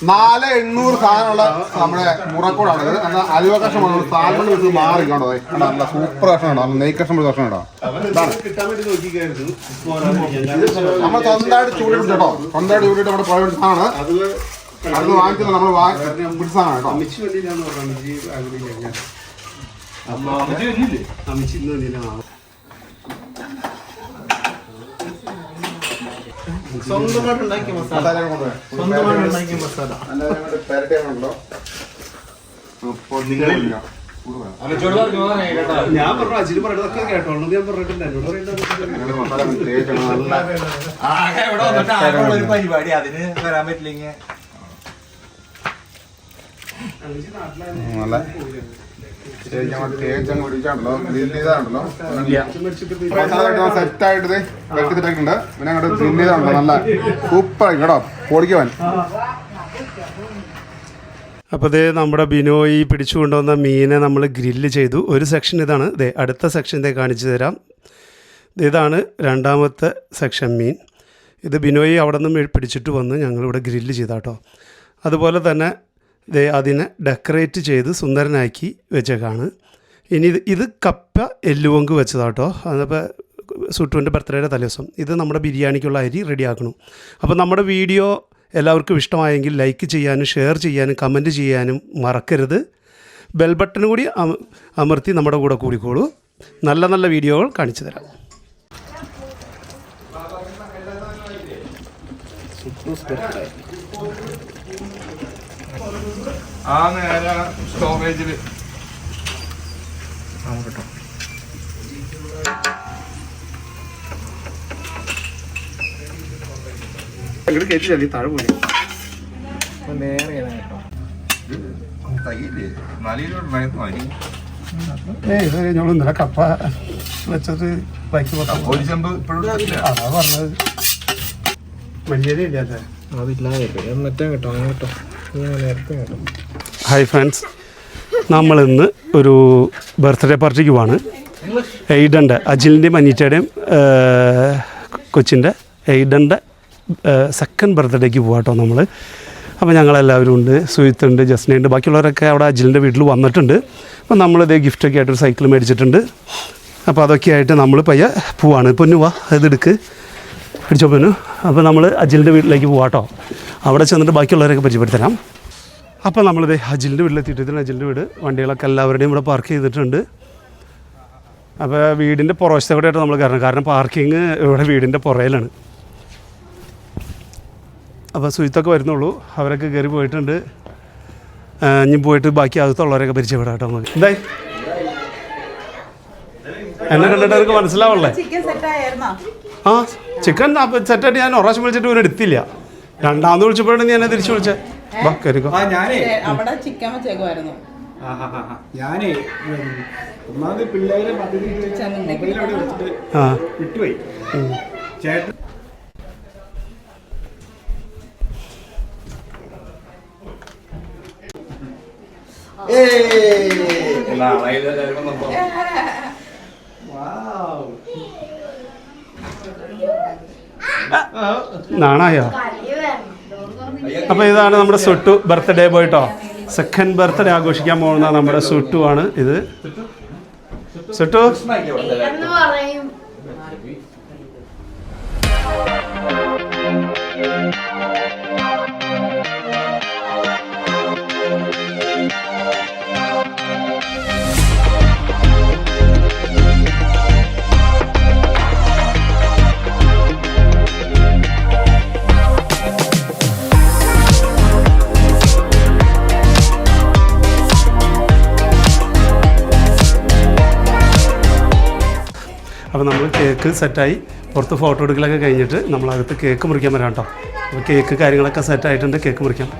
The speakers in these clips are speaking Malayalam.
4800 സാധനമുള്ള നമ്മുടെ മുറക്കോടാണ്. എന്നാൽ അലുവ കഷ്ണമാണ്. സാൽമൺ വെച്ച് മാറി കണ്ടോ, നല്ല സൂപ്പർ കഷ്ണമാണ്. നല്ല നെയ് കഷ്ണം കഷ്ണം കേട്ടോ. നമ്മൾ സ്വന്തമായിട്ട് ചൂടിട്ട് കേട്ടോ, സ്വന്തമായിട്ട് ചൂടിട്ട് നമ്മുടെ പ്രൈവറ്റ് സാധനമാണ്. അത് വാങ്ങിക്കുന്നത് നമ്മൾ പിടിച്ചതാണ് കേട്ടോ. സ്വന്തമായിട്ടുണ്ടാക്കിയ മസാല. ഞാൻ പറഞ്ഞു അജിന് പറയുന്നതൊക്കെ കേട്ടോളൂ. ഞാൻ ഒരു പരിപാടി അതിന് വരാൻ പറ്റില്ലെങ്കിൽ നല്ല സെറ്റായിട്ട് വെക്കിട്ടുണ്ട്. പിന്നെ അങ്ങോട്ട് ഗ്രിൽ ചെയ്താണല്ലോ നല്ല സൂപ്പർ കേട്ടോ, പൊടിക്കുവാൻ. അപ്പോൾ ഇത് നമ്മുടെ ബിനോയി പിടിച്ചു കൊണ്ടുവന്ന മീനെ നമ്മൾ ഗ്രില്ല് ചെയ്തു. ഒരു സെക്ഷൻ ഇതാണ്. ഇതേ അടുത്ത സെക്ഷൻ ഇതേ കാണിച്ചു തരാം. ഇതാണ് രണ്ടാമത്തെ സെക്ഷൻ മീൻ. ഇത് ബിനോയി അവിടെ നിന്ന് പിടിച്ചിട്ട് വന്ന് ഞങ്ങളിവിടെ ഗ്രില്ല് ചെയ്താട്ടോ. അതുപോലെ തന്നെ അതിനെ ഡെക്കറേറ്റ് ചെയ്ത് സുന്ദരനാക്കി വെച്ചേക്കാണ്. ഇനി ഇത് കപ്പ എല്ലുവങ്ക് വെച്ചതാട്ടോ. അതപ്പോൾ സുട്ടുവിൻ്റെ ബർത്ത്ഡേയുടെ തലേദിവസം. ഇത് നമ്മുടെ ബിരിയാണിക്കുള്ള അരി റെഡിയാക്കണം. അപ്പോൾ നമ്മുടെ വീഡിയോ എല്ലാവർക്കും ഇഷ്ടമായെങ്കിൽ ലൈക്ക് ചെയ്യാനും ഷെയർ ചെയ്യാനും കമൻറ്റ് ചെയ്യാനും മറക്കരുത്. ബെൽ ബട്ടൺ കൂടി അമർത്തി നമ്മുടെ കൂടെ കൂടിക്കോളൂ. നല്ല നല്ല വീഡിയോകൾ കാണിച്ചു തരാം. ആ നേരെ സ്റ്റോറേജിൽ കേട്ടോ. ഇങ്ങോട്ട് കയറ്റില്ല, താഴെ പോലെ നേരെയാണ് കേട്ടോ. തയ്യില്ലേ 4 കിലോ ഉണ്ടായിരുന്നു. ഞങ്ങൾ ഇന്നലെ കപ്പ വെച്ചത് ബൈക്ക് ഒരു ചെമ്പ് ഇപ്പോഴും അതാ പറഞ്ഞത്. മല്ലിയിലില്ലാതെ മറ്റേ കേട്ടോ കേട്ടോ നേരത്തെ കേട്ടോ. ഹായ് ഫ്രണ്ട്സ്, നമ്മളിന്ന് ഒരു ബർത്ത്ഡേ പാർട്ടിക്ക് പോവാണ്. എയ്ഡൻ്റെ അജിലിൻ്റെയും അനീറ്റയുടെയും കൊച്ചിൻ്റെ എയ്ഡൻ്റെ സെക്കൻഡ് ബർത്ത്ഡേക്ക് പോകാം കേട്ടോ നമ്മൾ. അപ്പോൾ ഞങ്ങളെല്ലാവരും ഉണ്ട്, സുഹിത്തുണ്ട്, ജസ്നയുണ്ട്, ബാക്കിയുള്ളവരൊക്കെ അവിടെ അജിലിൻ്റെ വീട്ടിൽ വന്നിട്ടുണ്ട്. അപ്പോൾ നമ്മളിതേ ഗിഫ്റ്റൊക്കെ ആയിട്ടൊരു സൈക്കിൾ മേടിച്ചിട്ടുണ്ട്. അപ്പോൾ അതൊക്കെ ആയിട്ട് നമ്മൾ പയ്യെ പോവാണ്. പൊന്നു വാ, ഇതെടുക്ക് പിടിച്ചോ പൊന്നു. അപ്പോൾ നമ്മൾ അജിലിൻ്റെ വീട്ടിലേക്ക് പോവാം കേട്ടോ. അവിടെ ചെന്നിട്ട് ബാക്കിയുള്ളവരൊക്കെ പരിചയപ്പെടുത്തരാം. അപ്പോൾ നമ്മളിത് അജിലിൻ്റെ വീട്ടിലെത്തിയിട്ട്, ഇതിന് അജിലിൻ്റെ വീട്, വണ്ടികളൊക്കെ എല്ലാവരുടെയും ഇവിടെ പാർക്ക് ചെയ്തിട്ടുണ്ട്. അപ്പോൾ വീടിൻ്റെ പുറവശത്തെ കൂടെ ആയിട്ട് നമ്മൾ കയറണം, കാരണം പാർക്കിങ് ഇവിടെ വീടിൻ്റെ പുറയിലാണ്. അപ്പോൾ സുഹിത്തൊക്കെ വരുന്നുള്ളൂ, അവരൊക്കെ കയറി പോയിട്ടുണ്ട്. ഇനി പോയിട്ട് ബാക്കി അകത്തുള്ളവരൊക്കെ പരിചയപ്പെടാം കേട്ടോ. നമുക്ക് എന്തായി എന്നെ കണ്ടിട്ട് അവർക്ക് മനസ്സിലാവുള്ളേ? ആ ചിക്കൻ സെറ്റായിട്ട് ഞാൻ ഒരു പ്രാവശ്യം വിളിച്ചിട്ട് ഇവരെ എടുത്തില്ല. രണ്ടാമത് വിളിച്ചപ്പോഴാണ് ഞാൻ തിരിച്ചു വിളിച്ചത്. വാ കയറിക്കോ. അവിടെ ചിക്കൻ വെച്ചേക്കുമായിരുന്നു. ഞാനേ ഒന്നാമത് പിള്ളേരെ മൊബൈലവിടെ വെച്ചിട്ട് വിട്ടുപോയി. ചേട്ടൻ നാണായോ? അപ്പോൾ ഇതാണ് നമ്മുടെ സുട്ടു ബർത്ത്ഡേ ബോയ് കേട്ടോ. സെക്കൻഡ് ബർത്ത്ഡേ ആഘോഷിക്കാൻ പോകുന്ന നമ്മുടെ സുട്ടു ആണ് ഇത്. സുട്ടു അപ്പോൾ നമ്മൾ കേക്ക് സെറ്റായി, പുറത്ത് ഫോട്ടോ എടുക്കലൊക്കെ കഴിഞ്ഞിട്ട് നമ്മളകത്ത് കേക്ക് മുറിക്കാൻ വരാം കേട്ടോ. അപ്പോൾ കേക്ക് കാര്യങ്ങളൊക്കെ സെറ്റായിട്ടുണ്ട്, കേക്ക് മുറിക്കാം.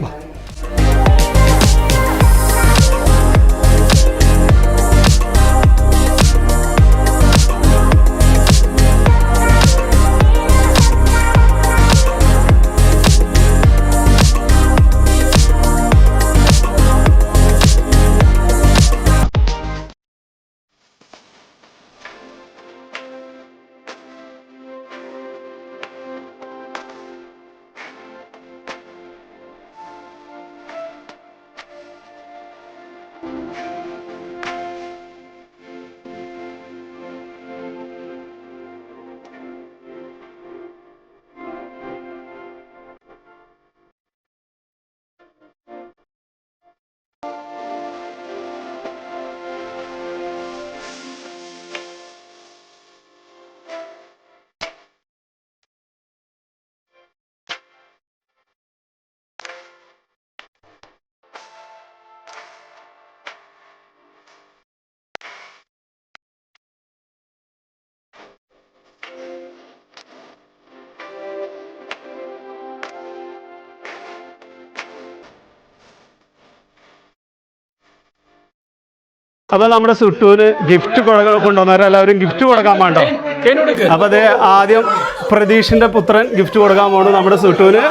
അപ്പോൾ നമ്മുടെ സുട്ടൂന് ഗിഫ്റ്റ് കൊണ്ടുവന്നവരെല്ലാവരും ഗിഫ്റ്റ് കൊടുക്കാൻ വേണ്ടോ? അപ്പോൾ അതേ ആദ്യം പ്രതീഷിൻ്റെ പുത്രൻ ഗിഫ്റ്റ് കൊടുക്കാൻ പോണു നമ്മുടെ സുട്ടൂന്.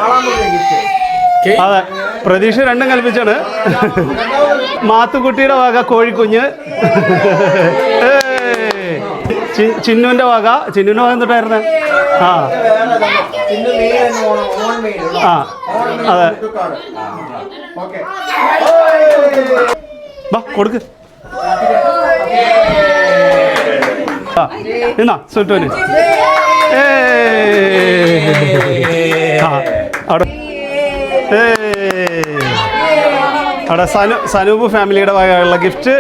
അതെ, പ്രതീക്ഷ രണ്ടും കൽപ്പിച്ചാണ്. മാത്തുക്കുട്ടിയുടെ വക കോഴിക്കുഞ്ഞ്, ചിന്നുവിൻ്റെ വക എന്തിട്ടായിരുന്നു? ആ ആ അതെ, വാ കൊടുക്ക്. ആ എന്നാ സുട്ടൂന് അവിടെ അവിടെ സനൂപ് ഫാമിലിയുടെ വകയുള്ള ഗിഫ്റ്റ്.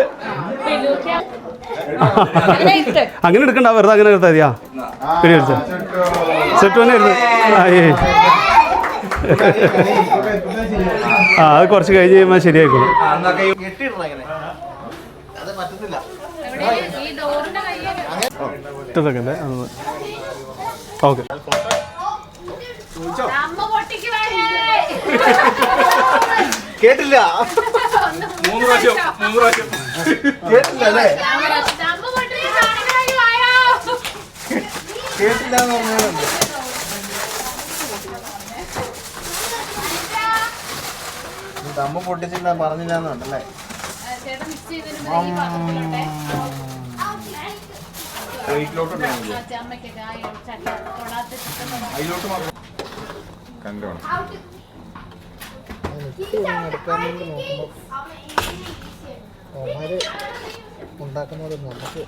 അങ്ങനെ എടുക്കണ്ട, വെറുതെ അങ്ങനെ എടുത്താൽ മതിയാ. പിടി എടുത്ത് സെറ്റുവന്നെ ഇരുന്ന് ആ അത് കുറച്ച് കഴിഞ്ഞ് കഴിയുമ്പോൾ ശരിയായിക്കോളും. ഇട്ടതൊക്കെ ഓക്കെ. കേട്ടില്ല 3 പ്രാവശ്യം കേട്ടില്ല അല്ലേ? കേട്ടില്ല എന്ന് പറഞ്ഞാലുണ്ട്. അമ്മ പൊട്ടിച്ചില്ല പറഞ്ഞില്ല എന്നുണ്ടല്ലേ? ഉണ്ടാക്കുന്നത് നമുക്ക്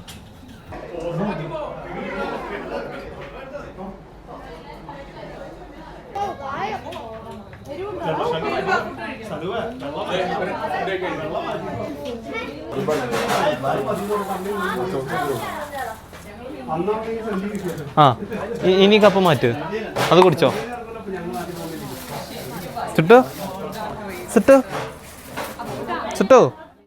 ആ ഇനി കപ്പ് മാറ്റ്, അത് കുടിച്ചോ. സിട്ടോ സിട്ടോ സിട്ടോ